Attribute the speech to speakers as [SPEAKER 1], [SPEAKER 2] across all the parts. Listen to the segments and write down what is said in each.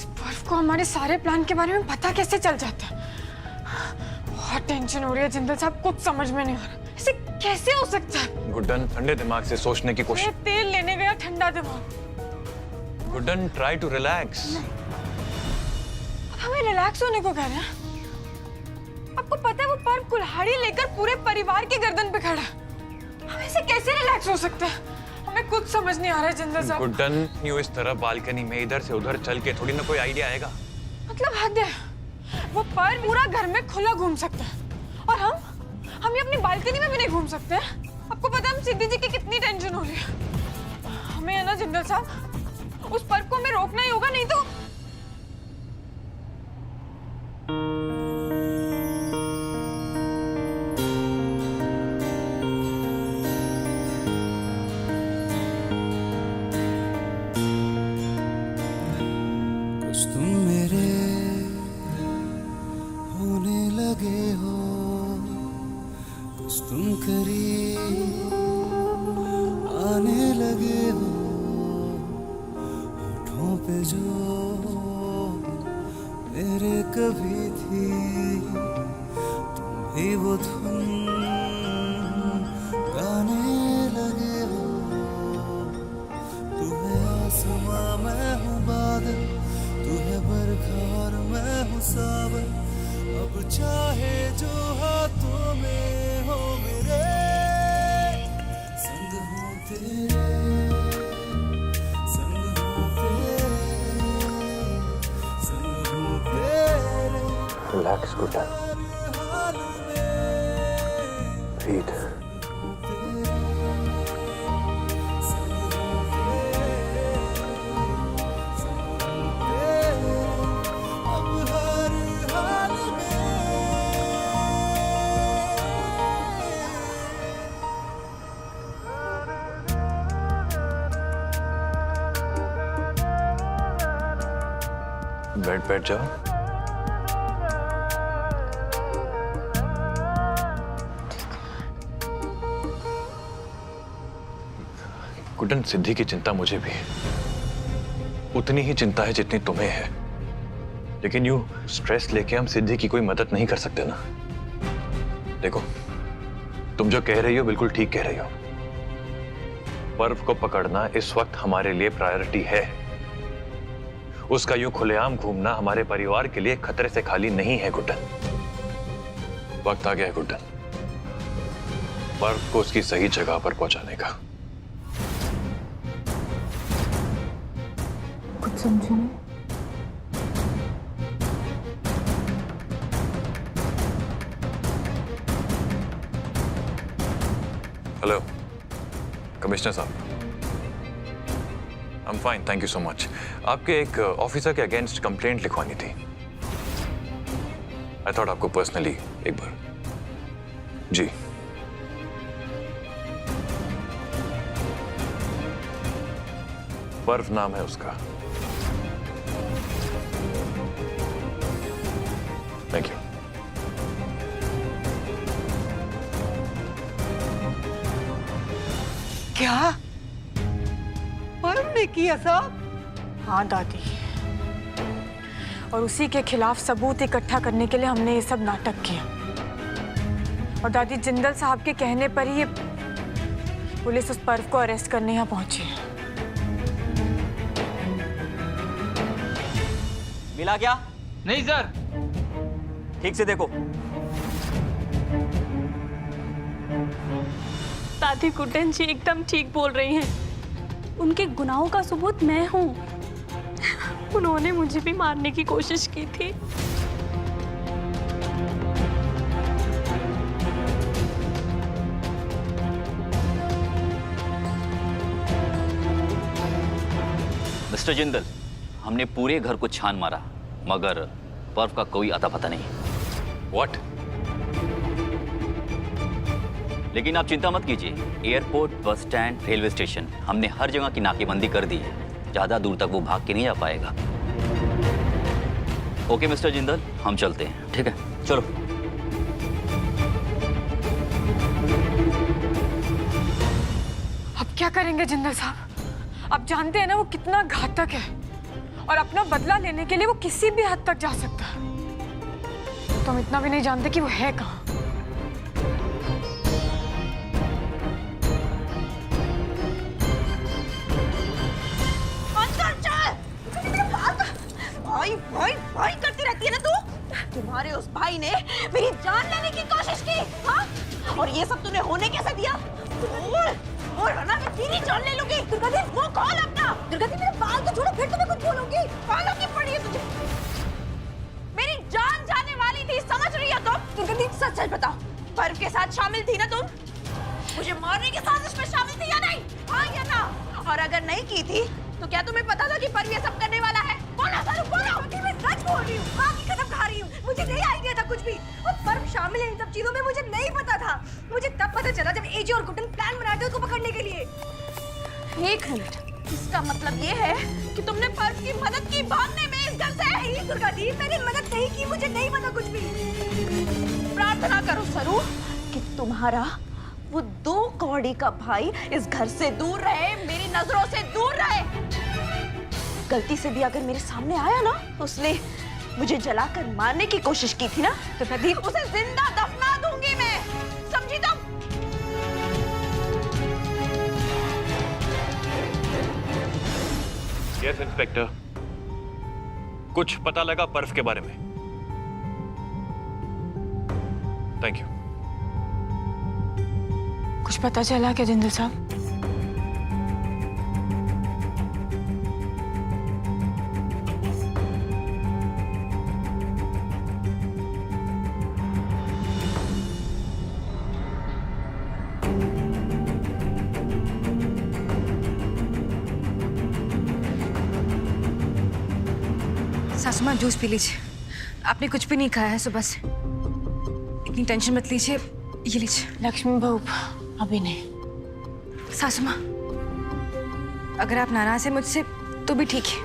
[SPEAKER 1] बर्फ को हमारे सारे प्लान के बारे में पता कैसे चल जाता है? बहुत टेंशन हो रही है जिंदल साहब, कुछ समझ में नहीं आ रहा। ऐसे कैसे हो सकता है?
[SPEAKER 2] गुड्डन, ठंडे दिमाग से सोचने की कोशिश।
[SPEAKER 1] मैं तेल लेने गया, ठंडा दिमाग।
[SPEAKER 2] Guddan, try to relax.
[SPEAKER 1] हमें रिलैक्स होने को कह रहे हैं? आपको पता है वो पर्व कुल्हाड़ी लेकर पूरे परिवार की गर्दन पे खड़ा है। हम ऐसे कैसे रिलैक्स हो सकते हैं? हमें कुछ समझ नहीं आ रहा है जिंदल साहब।
[SPEAKER 2] गुड्डन, यूं इस तरह बालकनी में इधर से उधर चल के थोड़ी ना कोई आइडिया आएगा।
[SPEAKER 1] मतलब हद है। वो पर्व पूरा घर में खुला घूम सकता है और हम ये अपनी बालकनी में भी नहीं घूम सकते हैं। आपको पता है हम सिद्धि जी की कितनी टेंशन हो रही है। हमें है ना जिंदल साहब, उस पर्व को हमें रोकना ही होगा, नहीं तो
[SPEAKER 3] तुम करीब आने लगे हो, होठों पे जो मेरे कभी थी, तुम भी वो धुन गाने लगे हो। तू है आसमां, मैं हूँ बादल, तू है बरखा और मैं हूँ सावन। अब चाहे जो हाथों में हो मेरे, संग हो तेरे, संग हो तेरे, संग हो तेरे।
[SPEAKER 2] Relax Guddan, breathe. बैठ जाओ। गुड्डन, सिद्धि की चिंता मुझे भी है, उतनी ही चिंता है जितनी तुम्हें है। लेकिन यूं स्ट्रेस लेके हम सिद्धि की कोई मदद नहीं कर सकते ना। देखो, तुम जो कह रही हो बिल्कुल ठीक कह रही हो। पर्व को पकड़ना इस वक्त हमारे लिए प्रायोरिटी है। उसका यूं खुलेआम घूमना हमारे परिवार के लिए खतरे से खाली नहीं है गुड्डन। वक्त आ गया है गुड्डन, पर्व को उसकी सही जगह पर पहुंचाने का।
[SPEAKER 1] कुछ समझे नहीं।
[SPEAKER 2] हेलो कमिश्नर साहब, I am fine, thank you so much. आपके एक ऑफिसर के अगेंस्ट कंप्लेंट लिखवानी थी। आई थॉट आपको पर्सनली एक बार। जी, पर्व नाम है उसका। Thank you.
[SPEAKER 4] क्या पर्व ने किया साहब?
[SPEAKER 1] हाँ दादी, और उसी के खिलाफ सबूत इकट्ठा करने के लिए हमने ये सब नाटक किया। और दादी, जिंदल साहब के कहने पर ही ये पुलिस उस पर्व को अरेस्ट करने यहाँ पहुंची है।
[SPEAKER 5] मिला क्या?
[SPEAKER 6] नहीं सर।
[SPEAKER 5] ठीक से देखो।
[SPEAKER 7] दादी, गुड्डन जी एकदम ठीक बोल रही हैं। उनके गुनाहों का सबूत मैं हूँ। उन्होंने मुझे भी मारने की कोशिश की थी।
[SPEAKER 5] मिस्टर जिंदल, हमने पूरे घर को छान मारा, मगर पर्व का कोई अता पता नहीं।
[SPEAKER 2] व्हाट?
[SPEAKER 5] लेकिन आप चिंता मत कीजिए, airport, bus stand, railway station, हमने हर जगह की नाकेबंदी कर दी है। ज्यादा दूर तक वो भाग के नहीं जा पाएगा। ओके मिस्टर जिंदल, हम चलते हैं। ठीक है, चलो।
[SPEAKER 1] अब क्या करेंगे जिंदल साहब? आप जानते हैं ना वो कितना घातक है, और अपना बदला लेने के लिए वो किसी भी हद तक जा सकता है। तुम इतना भी नहीं जानते कि वो है कहाँ।
[SPEAKER 4] भाई भाई भाई करती रहती है ना तू। तुम्हारे उस भाई ने मेरी जान लेने की कोशिश की, हाँ? और ये सब तूने होने कैसे दिया? और वरना मैं तेरी जान ले लूंगी। दुर्गा दी, वो कॉल अपना। दुर्गा दी, मेरे बाल तो छोड़ो, फिर तुम्हें कुछ बोलूंगी। बालों की पड़ी है तुझे। मेरी जान जाने वाली थी, समझ रही हो तुम? दुर्गा दी, सच सच बताओ, पर्व के साथ शामिल थी ना तुम? मुझे मारने की साजिश में शामिल थी या नहीं? हाँ या ना? और अगर नहीं की थी तो क्या तुम्हें पता था कि पर्व ये सब करने वाला है? बोलो सर, बोलो। मैं सच बोल रही हूँ, माँ की कसम खा रही हूँ। मुझे नहीं आइडिया था कुछ भी, और पर्व शामिल है इन सब चीजों में मुझे नहीं पता था। मुझे तब पता चला जब एजी और गुड्डन प्लान बना रहे थे उसको पकड़ने के लिए। 1 मिनट, इसका मतलब ये है कि तुमने पर्व की मदद की भागने में इस घर से? नहीं दुर्गा दी, मैंने मदद नहीं की, मुझे नहीं पता कुछ भी। प्रार्थना करो सरू कि तुम्हारा वो 2 कौड़ी का भाई इस घर से दूर रहे, मेरी नजरों से दूर रहे। गलती से भी अगर मेरे सामने आया ना, उसने मुझे जलाकर मारने की कोशिश की थी ना, तो प्रदीप उसे जिंदा दफना दूंगी मैं, समझी तुम?
[SPEAKER 2] यस इंस्पेक्टर, कुछ पता लगा पर्व के बारे में? Thank you.
[SPEAKER 1] कुछ पता चला क्या जिंदल साहब?
[SPEAKER 6] सासू माँ, जूस पी लीजिए। आपने कुछ भी नहीं खाया है सुबह से। इतनी टेंशन मत लीजिए, ये लीजिए।
[SPEAKER 1] लक्ष्मी बहू, अभी नहीं।
[SPEAKER 6] सासू माँ, अगर आप नाराज हैं मुझसे तो भी ठीक है,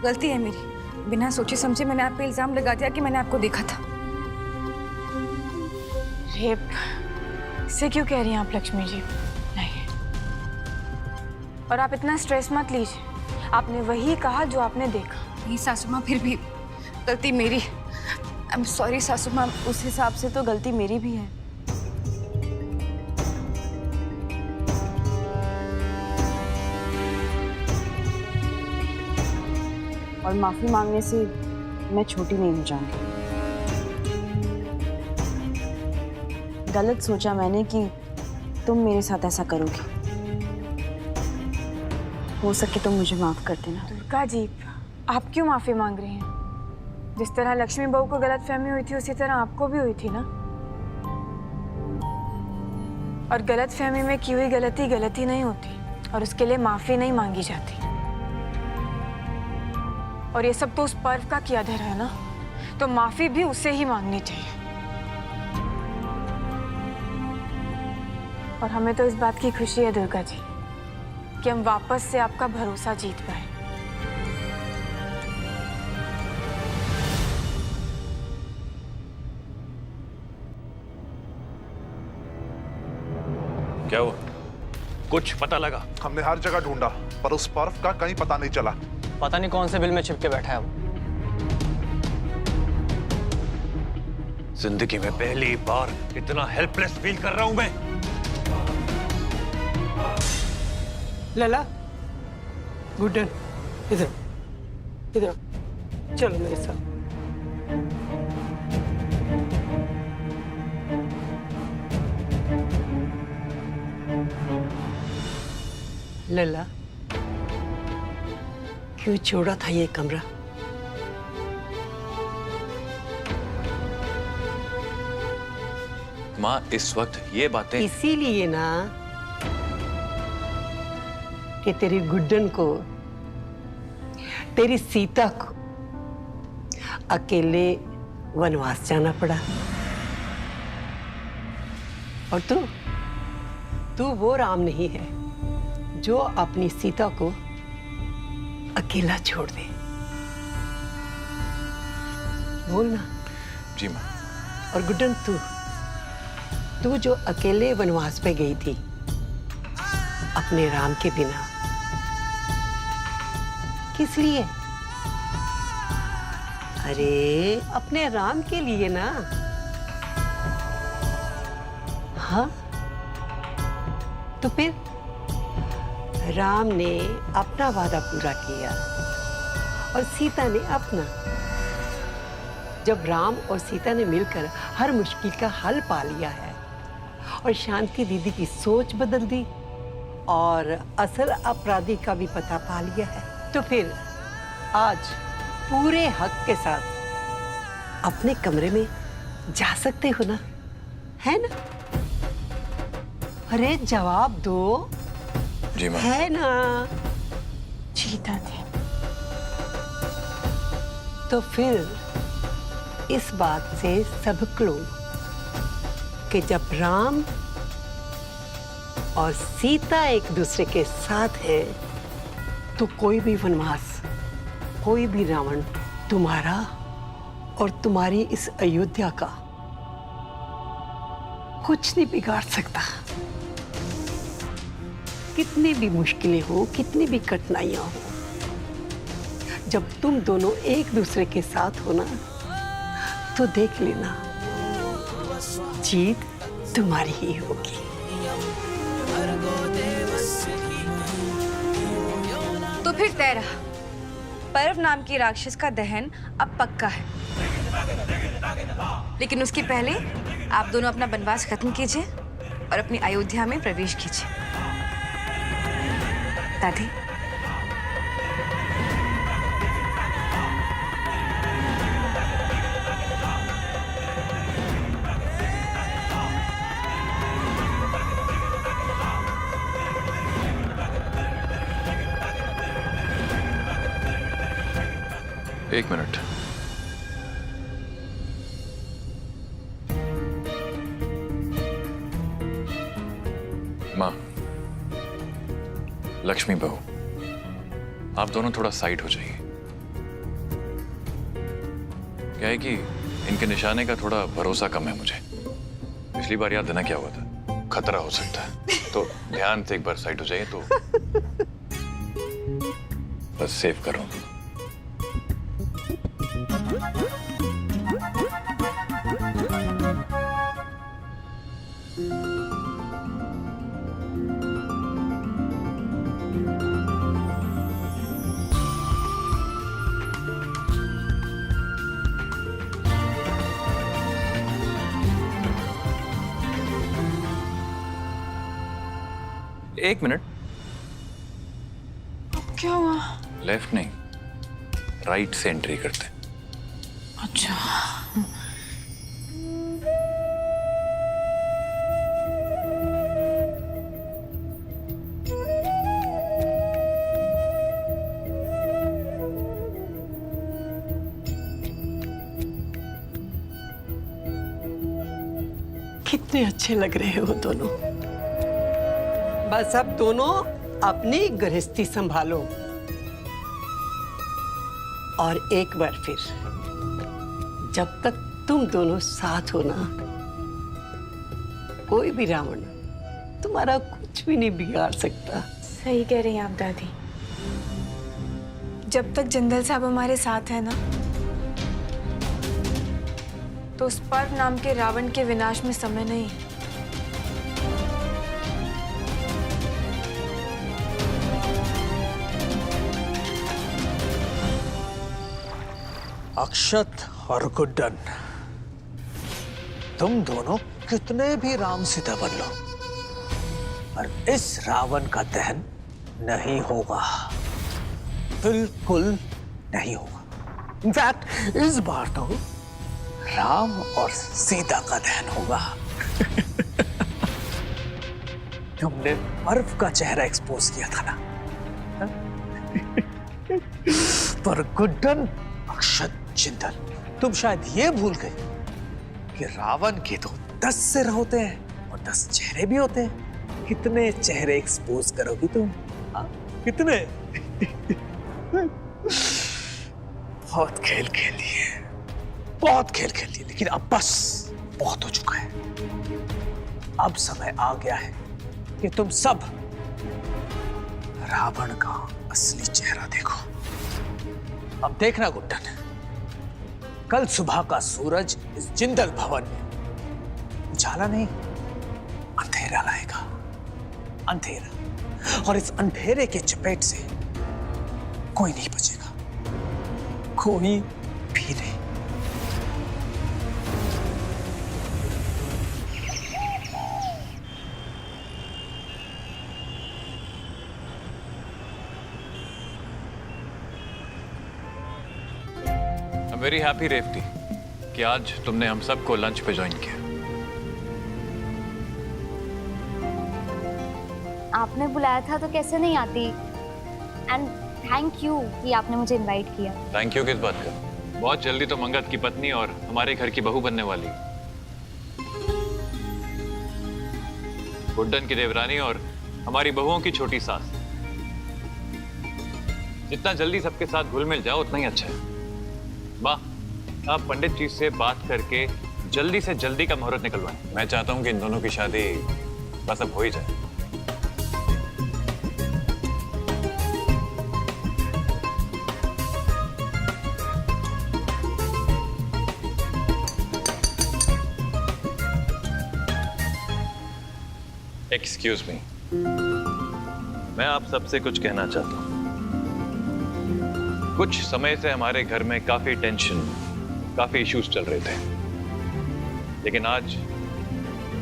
[SPEAKER 6] गलती है मेरी। बिना सोचे समझे मैंने आप पे इल्जाम लगा दिया कि मैंने आपको देखा था।
[SPEAKER 1] रेप से क्यों कह रही हैं आप लक्ष्मी जी? नहीं, और आप इतना स्ट्रेस मत लीजिए। आपने वही कहा जो आपने देखा।
[SPEAKER 6] नहीं सासू माँ, फिर भी गलती मेरी। आई एम सॉरी सासू माँ।
[SPEAKER 4] उस हिसाब से तो गलती मेरी भी है। और माफी मांगने से मैं छोटी नहीं हो जाऊंगी। गलत सोचा मैंने कि तुम मेरे साथ ऐसा करोगी। हो सके तो मुझे माफ कर देना।
[SPEAKER 1] दुर्गा जी, आप क्यों माफी मांग रही हैं? जिस तरह लक्ष्मी बहू को गलतफहमी हुई थी उसी तरह आपको भी हुई थी ना। और गलतफहमी में की हुई गलती गलती नहीं होती, और उसके लिए माफी नहीं मांगी जाती। और ये सब तो उस पर्व का किया धरा है ना, तो माफी भी उसे ही मांगनी चाहिए। और हमें तो इस बात की खुशी है दुर्गा जी कि हम वापस से आपका भरोसा जीत पाए।
[SPEAKER 2] क्या हुआ? कुछ पता लगा?
[SPEAKER 8] हमने हर जगह ढूंढा पर उस पर्व का कहीं पता नहीं चला।
[SPEAKER 9] पता नहीं कौन से बिल में छिपके बैठा है वो।
[SPEAKER 2] जिंदगी में पहली बार इतना हेल्पलेस फील कर रहा हूं मैं।
[SPEAKER 9] लला, गुड्डन, इधर इधर चलो मेरे साथ। लला, क्यों छोड़ा था ये कमरा?
[SPEAKER 2] माँ, इस वक्त ये बातें
[SPEAKER 9] इसीलिए ना कि तेरी गुड्डन को, तेरी सीता को अकेले वनवास जाना पड़ा। और तू वो राम नहीं है जो अपनी सीता को अकेला छोड़ दे। बोलना।
[SPEAKER 2] जी माँ।
[SPEAKER 9] और गुड्डन, तू जो अकेले वनवास पे गई थी अपने राम के बिना, किस लिए? अरे अपने राम के लिए ना। हाँ, तो फिर राम ने अपना वादा पूरा किया और सीता ने अपना। जब राम और सीता ने मिलकर हर मुश्किल का हल पा लिया है और शांति दीदी की सोच बदल दी और असल अपराधी का भी पता पा लिया है, तो फिर आज पूरे हक के साथ अपने कमरे में जा सकते हो ना, है ना? अरे जवाब दो।
[SPEAKER 2] जी माँ।
[SPEAKER 9] है ना?
[SPEAKER 1] जी दादी।
[SPEAKER 9] तो फिर इस बात से सबक लो कि जब राम और सीता एक दूसरे के साथ है तो कोई भी वनवास, कोई भी रावण तुम्हारा और तुम्हारी इस अयोध्या का कुछ नहीं बिगाड़ सकता। कितनी भी मुश्किलें हो, कितनी भी कठिनाइयां हो, जब तुम दोनों एक दूसरे के साथ हो ना, तो देख लेना जीत तुम्हारी ही होगी।
[SPEAKER 6] तो फिर तय रहा, पर्व नाम की राक्षस का दहन अब पक्का है। लेकिन उसके पहले आप दोनों अपना वनवास खत्म कीजिए और अपनी अयोध्या में प्रवेश कीजिए। दादी,
[SPEAKER 2] एक मिनट। माँ, लक्ष्मी बहू, आप दोनों थोड़ा साइड हो जाइए। क्या है कि इनके निशाने का थोड़ा भरोसा कम है मुझे। पिछली बार याद है ना क्या हुआ था, खतरा हो सकता है, तो ध्यान से एक बार साइड हो जाइए तो बस सेव करो। एक मिनट।
[SPEAKER 1] क्या हुआ?
[SPEAKER 2] लेफ्ट नहीं, राइट से एंट्री करते।
[SPEAKER 1] अच्छा।
[SPEAKER 9] कितने अच्छे लग रहे हो दोनों। बस अब दोनों अपनी गृहस्थी संभालो और एक बार फिर, जब तक तुम दोनों साथ हो ना, कोई भी रावण तुम्हारा कुछ भी नहीं बिगाड़ सकता।
[SPEAKER 1] सही कह रही हैं आप दादी। जब तक जिंदल साहब हमारे साथ है ना, तो उस पर्व नाम के रावण के विनाश में समय नहीं।
[SPEAKER 10] अक्षत और गुड्डन, तुम दोनों कितने भी राम सीता बन लो, पर इस रावण का दहन नहीं होगा, बिल्कुल नहीं होगा। इनफैक्ट इस बार तो राम और सीता का दहन होगा। तुमने पर्व का चेहरा एक्सपोज किया था ना, पर गुड्डन, अक्षत, जिंदल, तुम शायद ये भूल गए कि रावण के तो 10 सिर होते हैं और 10 चेहरे भी होते हैं। कितने चेहरे एक्सपोज करोगी तुम? कितने? बहुत खेल खेल लिए, बहुत खेल खेल लिए, लेकिन अब बस बहुत हो चुका है। अब समय आ गया है कि तुम सब रावण का असली चेहरा देखो। अब देखना गुड्डन, कल सुबह का सूरज इस जिंदल भवन में उजाला नहीं, अंधेरा लाएगा, अंधेरा। और इस अंधेरे के चपेट से कोई नहीं बचेगा, कोई भी नहीं।
[SPEAKER 2] I'm very happy, रेवती, कि आज तुमने हम सबको लंच पे ज्वाइन किया।
[SPEAKER 11] आपने बुलाया था तो कैसे नहीं आती। एंड थैंक यू कि आपने मुझे इनवाइट किया।
[SPEAKER 2] थैंक यू किस बात का? बहुत जल्दी तो मंगत की पत्नी और हमारे घर की बहू बनने वाली। गुड्डन की देवरानी और हमारी बहुओं की छोटी सास। जितना जल्दी सबके साथ घुल मिल जाओ उतना ही अच्छा है। माँ, आप पंडित जी से बात करके जल्दी से जल्दी का मुहूर्त निकलवाएं। मैं चाहता हूँ कि इन दोनों की शादी बस अब हो ही जाए। एक्सक्यूज मी, मैं आप सबसे कुछ कहना चाहता हूँ। कुछ समय से हमारे घर में काफी टेंशन, काफी इश्यूज चल रहे थे, लेकिन आज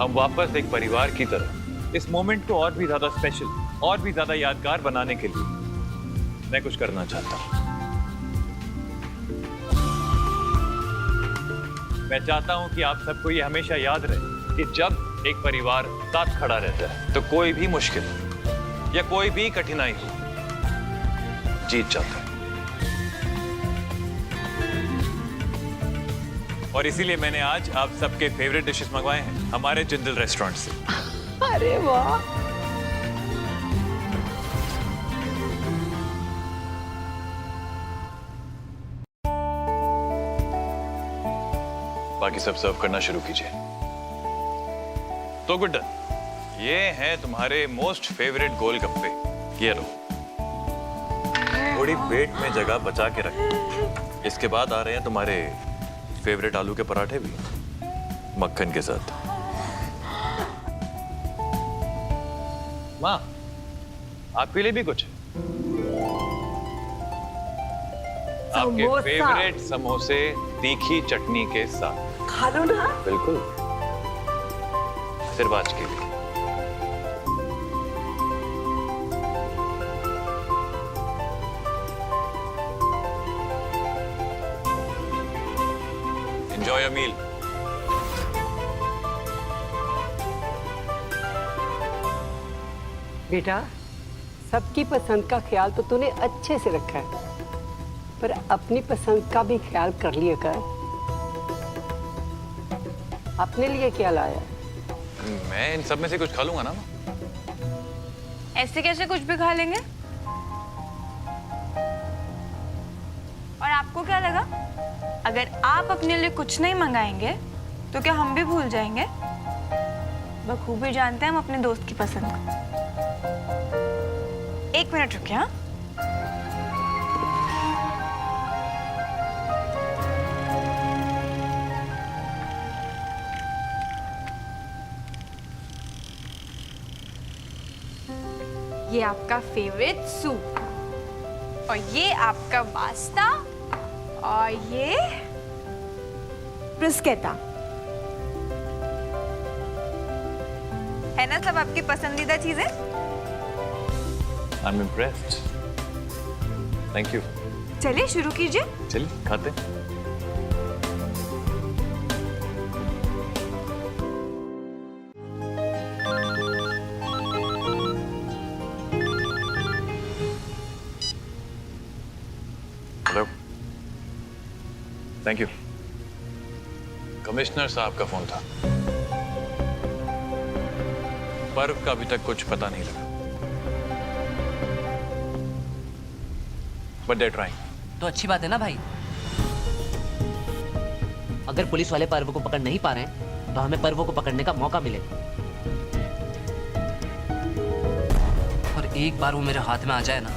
[SPEAKER 2] हम वापस एक परिवार की तरह इस मोमेंट को और भी ज्यादा स्पेशल, और भी ज्यादा यादगार बनाने के लिए मैं कुछ करना चाहता हूँ। मैं चाहता हूं कि आप सबको ये हमेशा याद रहे कि जब एक परिवार साथ खड़ा रहता है तो कोई भी मुश्किल या कोई भी कठिनाई हो, जीत जाता है। और इसीलिए मैंने आज आप सबके फेवरेट डिशेस मंगवाए हैं हमारे जिंदल रेस्टोरेंट से।
[SPEAKER 9] अरे वाह,
[SPEAKER 2] बाकी सब सर्व करना शुरू कीजिए। तो गुड्डन, ये हैं तुम्हारे मोस्ट फेवरेट गोलगप्पे। ये लो, थोड़ी पेट में जगह बचा के रख। इसके बाद आ रहे हैं तुम्हारे फेवरेट आलू के पराठे भी, मक्खन के साथ। माँ, आपके लिए भी कुछ? आपके
[SPEAKER 9] समोसा।
[SPEAKER 2] फेवरेट समोसे तीखी चटनी के साथ।
[SPEAKER 9] खा लो ना।
[SPEAKER 2] बिल्कुल, सिर्फ आज के लिए। Enjoy your meal.
[SPEAKER 9] बेटा, सबकी पसंद का ख्याल तो तूने अच्छे से रखा है, पर अपनी पसंद का भी ख्याल कर लिया कर। अपने लिए क्या लाया?
[SPEAKER 2] मैं इन सब में से कुछ खा लूंगा ना।
[SPEAKER 1] ऐसे कैसे कुछ भी खा लेंगे? और आपको क्या लगा, अगर आप अपने लिए कुछ नहीं मंगाएंगे तो क्या हम भी भूल जाएंगे? बखूबी जानते हैं हम अपने दोस्त की पसंद को। एक मिनट रुकिए। हाँ, ये आपका फेवरेट सूप, और ये आपका वास्ता, और ये ब्रुस्केटा। है ना सब आपकी पसंदीदा चीजें?
[SPEAKER 2] I'm impressed. Thank you.
[SPEAKER 1] चलिए शुरू कीजिए।
[SPEAKER 2] चलिए खाते हैं। Hello, thank you. कमिश्नर साहब का फोन था। पर्व का अभी तक कुछ पता नहीं लगा, बट दे आर ट्राइंग।
[SPEAKER 12] तो अच्छी बात है ना भाई। अगर पुलिस वाले पर्व को पकड़ नहीं पा रहे हैं तो हमें पर्व को पकड़ने का मौका मिलेगा। और एक बार वो मेरे हाथ में आ जाए ना,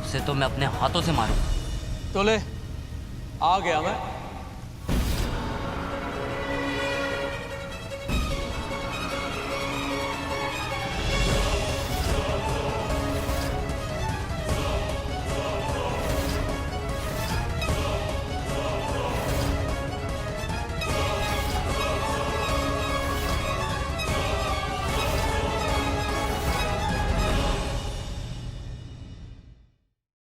[SPEAKER 12] उसे तो मैं अपने हाथों से मारूंगा।
[SPEAKER 10] तो ले, आ गया मैं।